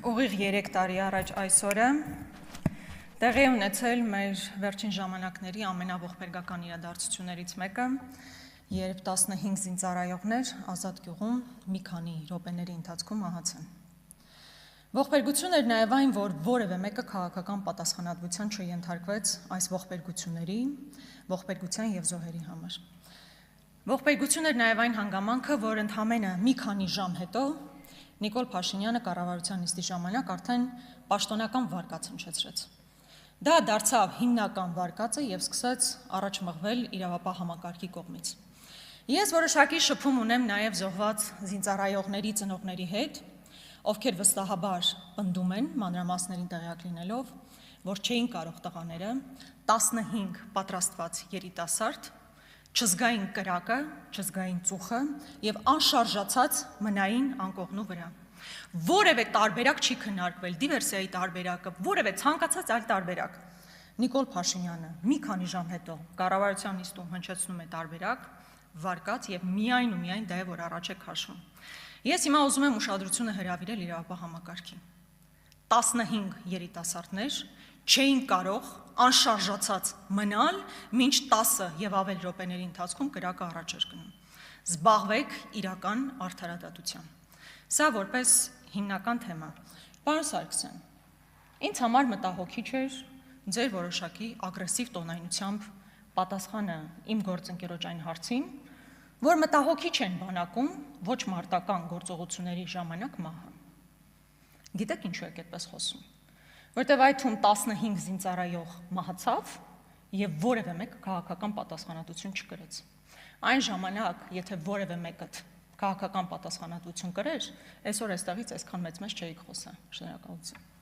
Ուղիղ 3 տարի առաջ այսօրը տեղի ունեցել մեր վերջին ժամանակների ամենաողբերգական իրադարձություններից մեկը, երբ 15 զինծառայողներ Ազատ գյուղում մի քանի րոպեների ընթացքում մահացան։ Ողբերգություն էր նաև այն, որ որևէ մեկը քաղաքական պատասխանատվության չենթարկվեց այս ողբերգության եւ զոհերի համար։ Ողբերգություն էր նաև այն հանգամանքը, որ ընդամենը մի քանի ժամ հետո Նիկոլ Փաշինյանը կառավարության նիստի ժամանակ արդեն պաշտոնական վարկած հնչեցրեց։ Դա դարձավ հիմնական վարկածը եւ սկսեց առաջ մղվել իրավապահ համակարգի կողմից։ Ես որոշակի շփում ունեմ նաև զոհված զինծառայողների ծնողների հետ, ովքեր վստահաբար պնդում են մանրամասներին տեղյակ լինելով, որ չէին կարող տղաները 15 պատրաստված երիտասարդ չզգային կրակը, չզգային ծուխը եւ անշարժացած մնային անկողնու վրա։ Որևէ տարբերակ չի քննարկվել, դիվերսիայի տարբերակը, որևէ ցանկացած այլ տարբերակ։ Նիկոլ Փաշինյանը մի քանի ժամ հետո կառավարության նիստում հնչեցնում է տարբերակ, վարկած եւ միայն դա է, որ առաջ է քաշվում։ Ես հիմա ուզում եմ ուշադրությունը հրավիրել իրավապահ համակարգին։ 15 երիտասարդներ չէին կարող անշարժացած մնալ, մինչ 10 եւ ավել րոպեների ընթացքում կրակը առաջ էր գնում։ Զբաղվեք իրական արդարադատությամբ։ Սա որպես հիմնական թեմա։ Պարոն Սարգսյան, ինձ համար մտահոգիչ էր ձեր որոշակի ագրեսիվ տոնայնությամբ պատասխանը իմ գործընկերոջ այն հարցին, որ մտահոգիչ են բանակում ոչ մարտական գործողությունների ժամանակ մահը։ Գիտեք ինչու եք այդպես խոսում։ Որտեւ այդ թվում 15 զինծառայող մահացավ եւ որևէ մեկը քաղաքական պատասխանատվություն չկրեց։ Այն ժամանակ, եթե որևէ մեկը քաղաքական պատասխանատվություն կրեր, այսօր այստեղից այսքան մեծ չէիք խոսա։ Շնորհակալություն։